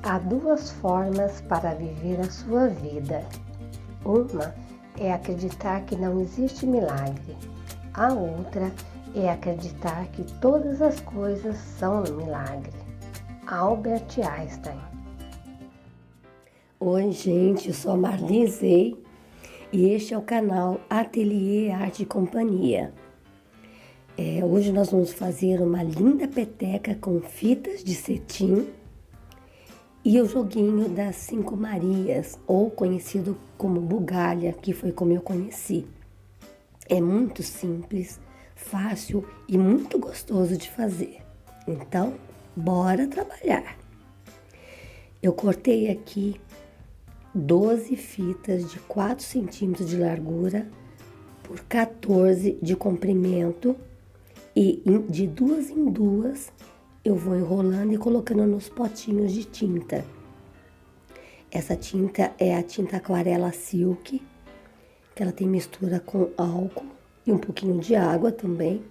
Há duas formas para viver a sua vida. Uma é acreditar que não existe milagre. A outra é acreditar que todas as coisas são um milagre. Albert Einstein. Oi, gente, eu sou a Marli Zei e este é o canal Ateliê Arte e Companhia. Hoje nós vamos fazer uma linda peteca com fitas de cetim e o joguinho das 5 Marias, ou conhecido como bugalha, que foi como eu conheci. É muito simples, fácil e muito gostoso de fazer. Então, bora trabalhar! Eu cortei aqui 12 fitas de 4 centímetros de largura por 14 de comprimento e de 2 em 2 eu vou enrolando e colocando nos potinhos de tinta. Essa tinta é a tinta aquarela Silk, que ela tem mistura com álcool e um pouquinho de água também.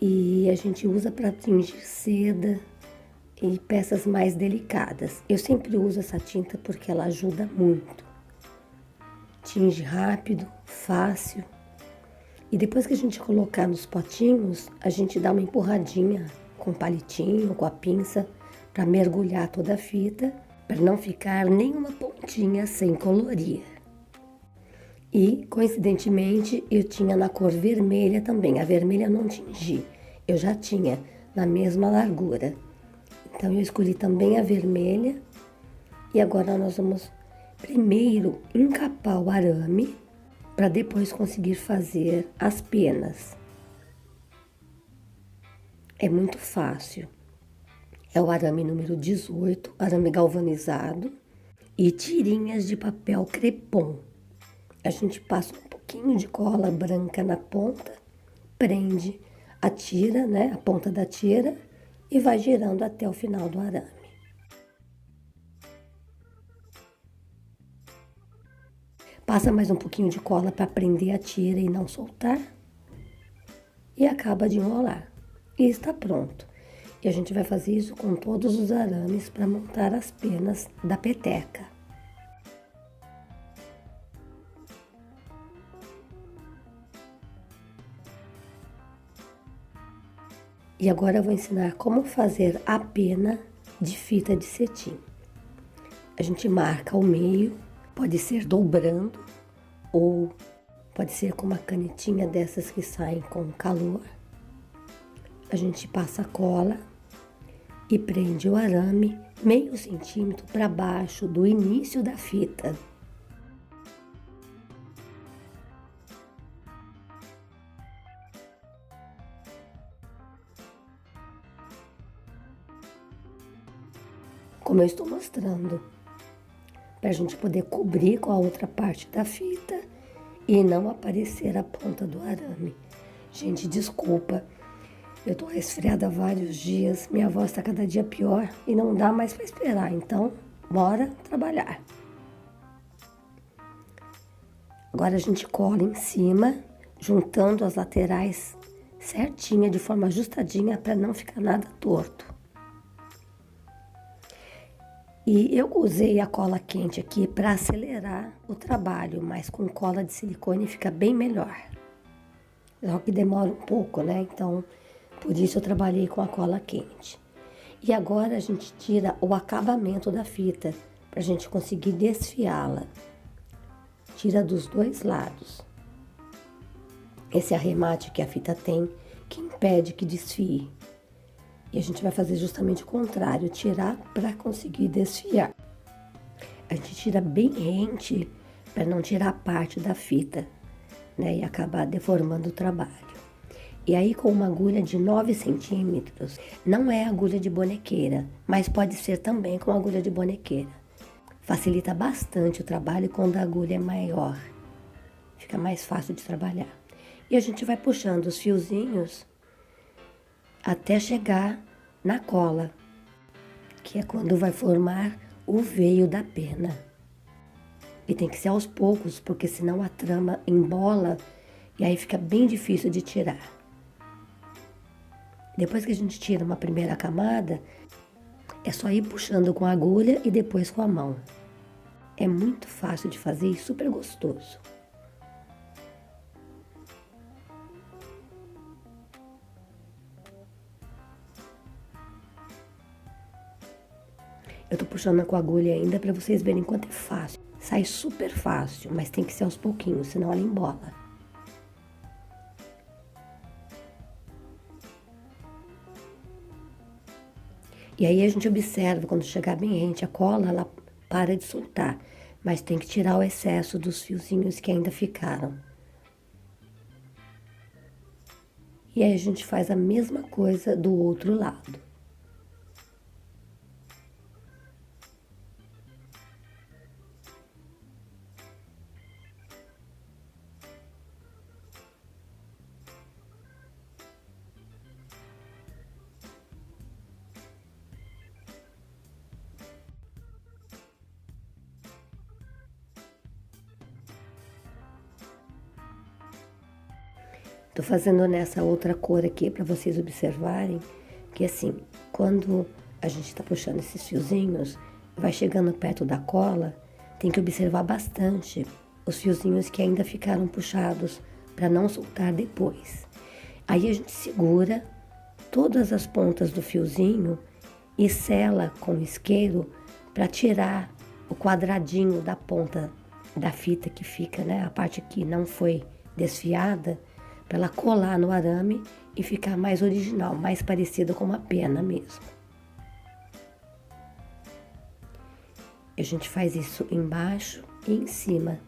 E a gente usa para tingir seda e peças mais delicadas. Eu sempre uso essa tinta porque ela ajuda muito. Tinge rápido, fácil. E depois que a gente colocar nos potinhos, a gente dá uma empurradinha com palitinho, com a pinça, para mergulhar toda a fita, para não ficar nenhuma pontinha sem colorir. E, coincidentemente, eu tinha na cor vermelha também. A vermelha eu não tingi, eu já tinha na mesma largura. Então, eu escolhi também a vermelha. E agora nós vamos primeiro encapar o arame para depois conseguir fazer as penas. É muito fácil. É o arame número 18, arame galvanizado e tirinhas de papel crepom. A gente passa um pouquinho de cola branca na ponta, prende a tira, né, a ponta da tira e vai girando até o final do arame. Passa mais um pouquinho de cola para prender a tira e não soltar. E acaba de enrolar. E está pronto. E a gente vai fazer isso com todos os arames para montar as penas da peteca. E agora eu vou ensinar como fazer a pena de fita de cetim. A gente marca o meio. Pode ser dobrando ou pode ser com uma canetinha dessas que saem com calor. A gente passa a cola e prende o arame meio centímetro para baixo do início da fita. Como eu estou mostrando, para a gente poder cobrir com a outra parte da fita e não aparecer a ponta do arame. Gente, desculpa, eu tô resfriada há vários dias, minha voz tá cada dia pior e não dá mais para esperar, então bora trabalhar. Agora a gente cola em cima, juntando as laterais certinha, de forma ajustadinha, para não ficar nada torto. E eu usei a cola quente aqui para acelerar o trabalho, mas com cola de silicone fica bem melhor. Só que demora um pouco, né? Então, por isso eu trabalhei com a cola quente. E agora a gente tira o acabamento da fita, para a gente conseguir desfiá-la. Tira dos dois lados. Esse arremate que a fita tem, que impede que desfie. E a gente vai fazer justamente o contrário, tirar para conseguir desfiar. A gente tira bem rente para não tirar parte da fita, né? E acabar deformando o trabalho. E aí com uma agulha de 9 centímetros, não é agulha de bonequeira, mas pode ser também com agulha de bonequeira. Facilita bastante o trabalho quando a agulha é maior. Fica mais fácil de trabalhar. E a gente vai puxando os fiozinhos até chegar na cola, que é quando vai formar o veio da pena. E tem que ser aos poucos, porque senão a trama embola e aí fica bem difícil de tirar. Depois que a gente tira uma primeira camada, É só ir puxando com a agulha e depois com a mão. É muito fácil de fazer e super gostoso. Eu tô puxando com a agulha ainda para vocês verem quanto é fácil. Sai super fácil, mas tem que ser aos pouquinhos, senão ela embola. E aí a gente observa, quando chegar bem rente a cola, ela para de soltar. Mas tem que tirar o excesso dos fiozinhos que ainda ficaram. E aí a gente faz a mesma coisa do outro lado. Tô fazendo nessa outra cor aqui para vocês observarem que assim, quando a gente tá puxando esses fiozinhos, vai chegando perto da cola, tem que observar bastante os fiozinhos que ainda ficaram puxados para não soltar depois. Aí a gente segura todas as pontas do fiozinho e sela com o isqueiro para tirar o quadradinho da ponta da fita que fica, né? A parte que não foi desfiada, para ela colar no arame e ficar mais original, mais parecida com uma pena mesmo. A gente faz isso embaixo e em cima,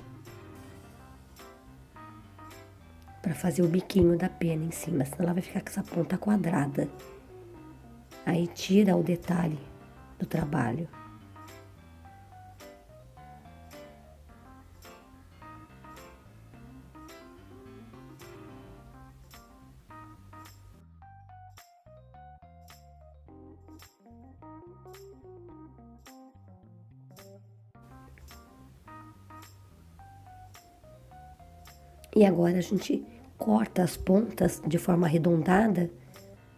para fazer o biquinho da pena em cima, senão ela vai ficar com essa ponta quadrada. Aí tira o detalhe do trabalho. E agora a gente corta as pontas de forma arredondada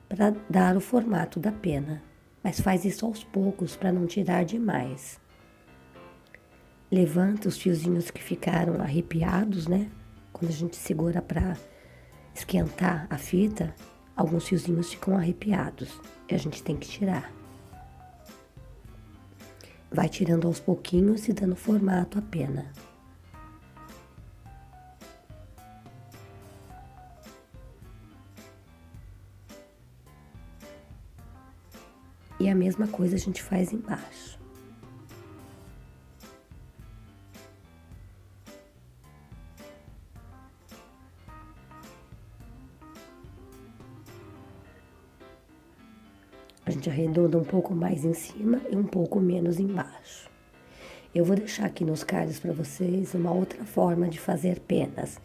para dar o formato da pena. Mas faz isso aos poucos para não tirar demais. Levanta os fiozinhos que ficaram arrepiados, né? Quando a gente segura para esquentar a fita, alguns fiozinhos ficam arrepiados e a gente tem que tirar. Vai tirando aos pouquinhos e dando formato à pena. E a mesma coisa a gente faz embaixo. A gente arredonda um pouco mais em cima e um pouco menos embaixo. Eu vou deixar aqui nos cards para vocês uma outra forma de fazer penas.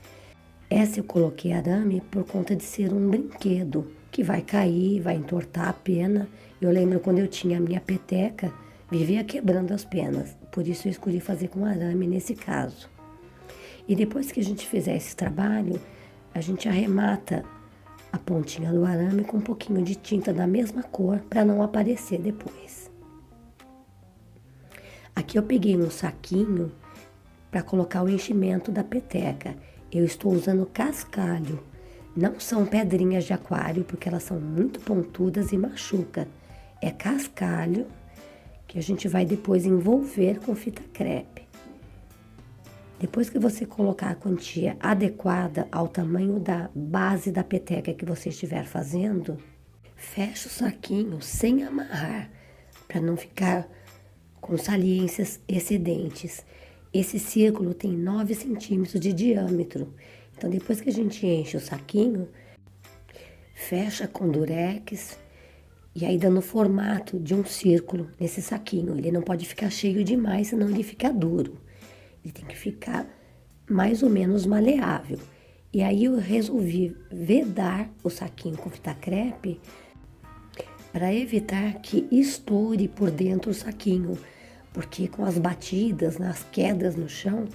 Essa eu coloquei arame por conta de ser um brinquedo que vai cair, vai entortar a pena. Eu lembro quando eu tinha a minha peteca, vivia quebrando as penas. Por isso eu escolhi fazer com arame nesse caso. E depois que a gente fizer esse trabalho, a gente arremata a pontinha do arame com um pouquinho de tinta da mesma cor para não aparecer depois. Aqui eu peguei um saquinho para colocar o enchimento da peteca. Eu estou usando cascalho. Não são pedrinhas de aquário, porque elas são muito pontudas e machuca. É cascalho que a gente vai depois envolver com fita crepe. Depois que você colocar a quantia adequada ao tamanho da base da peteca que você estiver fazendo, fecha o saquinho sem amarrar, para não ficar com saliências excedentes. Esse círculo tem 9 centímetros de diâmetro. Então, depois que a gente enche o saquinho, fecha com durex e aí dando o formato de um círculo nesse saquinho. Ele não pode ficar cheio demais, senão ele fica duro. Ele tem que ficar mais ou menos maleável. E aí eu resolvi vedar o saquinho com fita crepe para evitar que estoure por dentro o saquinho. Porque com as batidas, nas quedas no chão,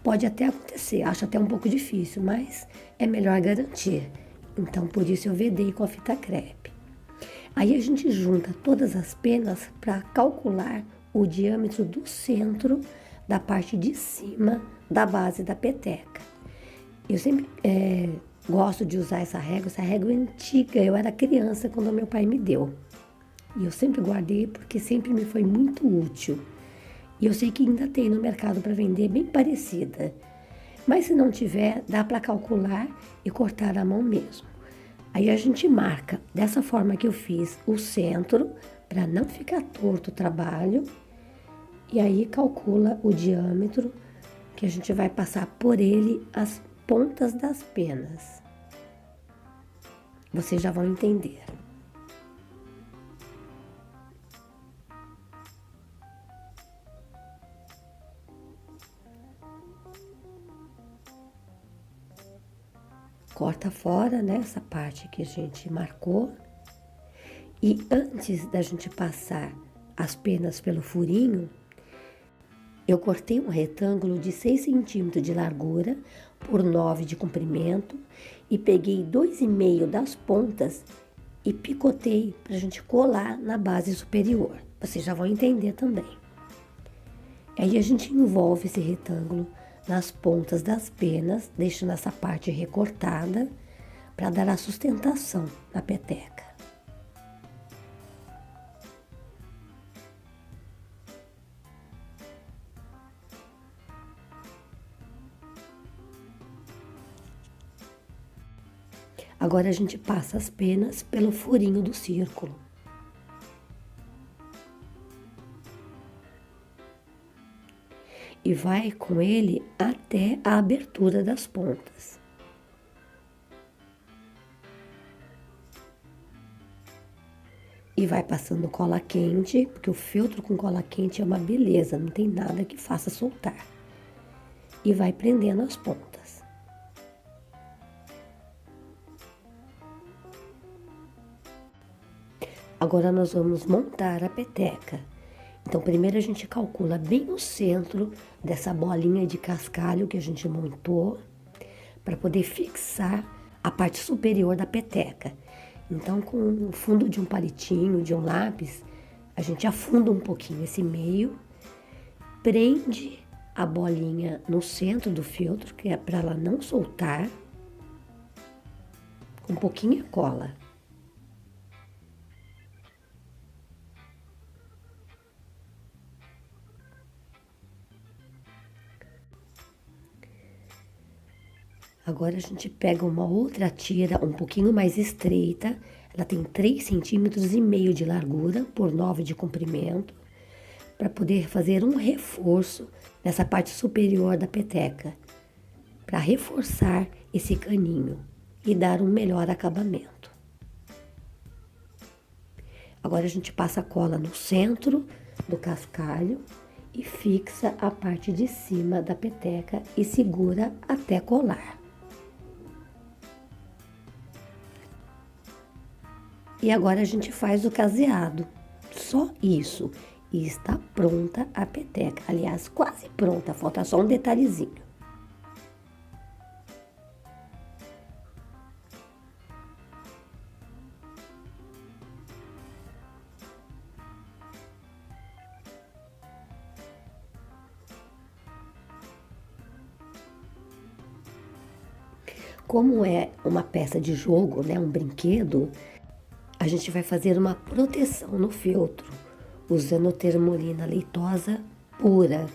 pode até acontecer, acho até um pouco difícil, mas é melhor garantir. Então, por isso eu vedei com a fita crepe. Aí a gente junta todas as penas para calcular o diâmetro do centro da parte de cima da base da peteca. Eu sempre gosto de usar essa régua é antiga, eu era criança quando meu pai me deu. E eu sempre guardei porque sempre me foi muito útil. E eu sei que ainda tem no mercado para vender bem parecida. Mas se não tiver, dá para calcular e cortar à mão mesmo. Aí a gente marca dessa forma que eu fiz o centro, para não ficar torto o trabalho. E aí calcula o diâmetro, que a gente vai passar por ele as pontas das penas. Vocês já vão entender. Corta fora, né, essa parte que a gente marcou. E antes da gente passar as penas pelo furinho, eu cortei um retângulo de 6 centímetros de largura por 9 de comprimento e peguei 2,5 das pontas e picotei para a gente colar na base superior. Vocês já vão entender também. Aí a gente envolve esse retângulo nas pontas das penas, deixando essa parte recortada para dar a sustentação na peteca. Agora a gente passa as penas pelo furinho do círculo. E vai com ele até a abertura das pontas. E vai passando cola quente, porque o feltro com cola quente é uma beleza, não tem nada que faça soltar. E vai prendendo as pontas. Agora nós vamos montar a peteca. Então, primeiro a gente calcula bem o centro dessa bolinha de cascalho que a gente montou, para poder fixar a parte superior da peteca. Então, com o fundo de um palitinho, de um lápis, a gente afunda um pouquinho esse meio, prende a bolinha no centro do feltro, que é para ela não soltar, com pouquinha cola. Agora a gente pega uma outra tira um pouquinho mais estreita, ela tem 3,5 centímetros de largura por 9 de comprimento, para poder fazer um reforço nessa parte superior da peteca, para reforçar esse caninho e dar um melhor acabamento. Agora a gente passa a cola no centro do cascalho e fixa a parte de cima da peteca e segura até colar. E agora a gente faz o caseado, só isso. E está pronta a peteca, aliás, quase pronta, falta só um detalhezinho. Como é uma peça de jogo, né, um brinquedo, a gente vai fazer uma proteção no feltro, usando termolina leitosa pura.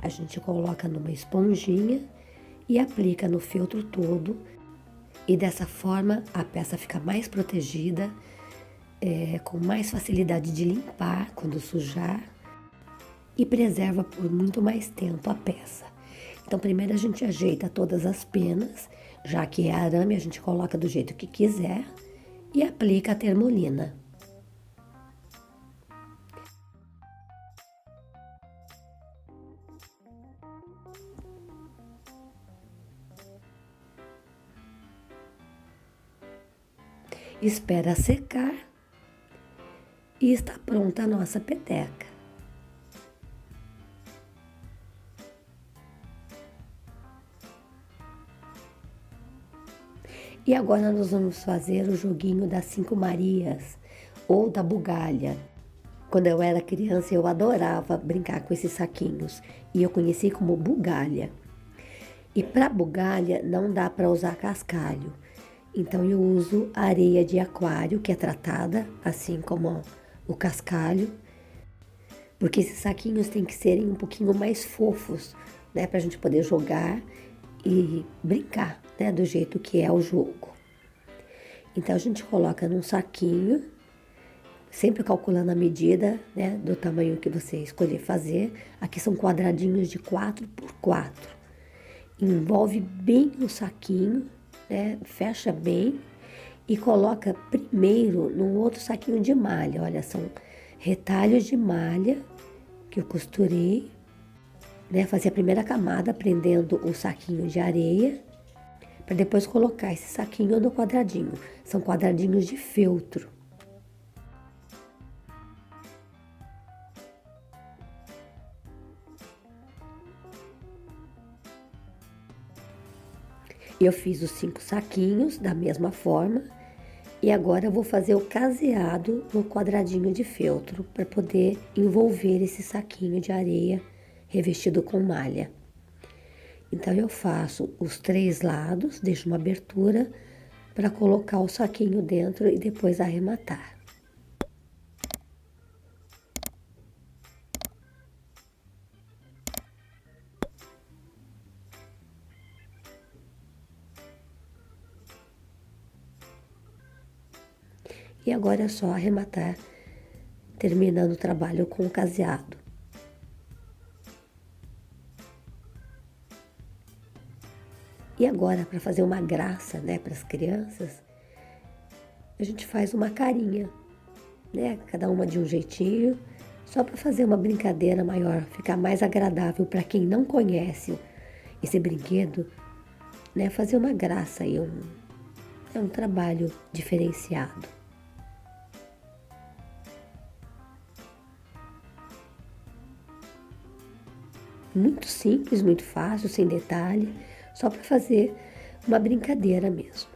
A gente coloca numa esponjinha e aplica no feltro todo. E dessa forma a peça fica mais protegida, com mais facilidade de limpar quando sujar e preserva por muito mais tempo a peça. Então primeiro a gente ajeita todas as penas, já que é arame a gente coloca do jeito que quiser. E aplica a termolina. Espera secar e está pronta a nossa peteca. E agora nós vamos fazer o joguinho das 5 Marias, ou da bugalha. Quando eu era criança, eu adorava brincar com esses saquinhos e eu conheci como bugalha. E para bugalha não dá para usar cascalho. Então eu uso areia de aquário, que é tratada, assim como o cascalho, porque esses saquinhos têm que serem um pouquinho mais fofos, né, para a gente poder jogar e brincar, né, do jeito que é o jogo. Então a gente coloca num saquinho, sempre calculando a medida, né, do tamanho que você escolher fazer. Aqui são quadradinhos de 4 por 4. Envolve bem o saquinho, né, fecha bem e coloca primeiro num outro saquinho de malha. Olha, são retalhos de malha que eu costurei, né, fazer a primeira camada prendendo o saquinho de areia, para depois colocar esse saquinho no quadradinho. São quadradinhos de feltro. Eu fiz os 5 saquinhos da mesma forma e agora eu vou fazer o caseado no quadradinho de feltro para poder envolver esse saquinho de areia revestido com malha. Então eu faço os 3 lados, deixo uma abertura para colocar o saquinho dentro e depois arrematar. E agora é só arrematar, terminando o trabalho com o caseado. E agora, para fazer uma graça, né, para as crianças, a gente faz uma carinha, né, cada uma de um jeitinho, só para fazer uma brincadeira maior, ficar mais agradável para quem não conhece esse brinquedo, né, fazer uma graça e é um trabalho diferenciado. Muito simples, muito fácil, sem detalhe, só para fazer uma brincadeira mesmo.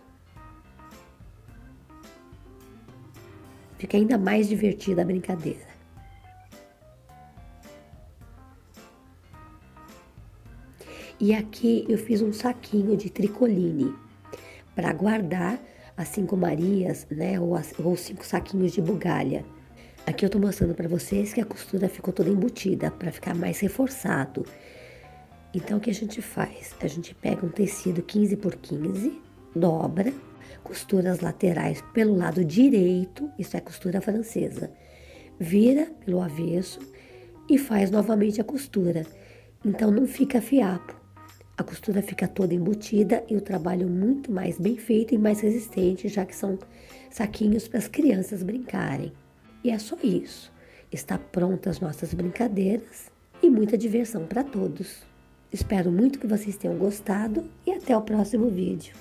Fica ainda mais divertida a brincadeira. E aqui eu fiz um saquinho de tricoline para guardar as 5 Marias, né, ou 5 saquinhos de bugalha. Aqui eu tô mostrando para vocês que a costura ficou toda embutida para ficar mais reforçado. Então o que a gente faz? A gente pega um tecido 15 por 15, dobra, costura as laterais pelo lado direito, isso é costura francesa, vira pelo avesso e faz novamente a costura. Então não fica fiapo. A costura fica toda embutida e o trabalho muito mais bem feito e mais resistente, já que são saquinhos para as crianças brincarem. E é só isso. Está prontas as nossas brincadeiras e muita diversão para todos. Espero muito que vocês tenham gostado e até o próximo vídeo.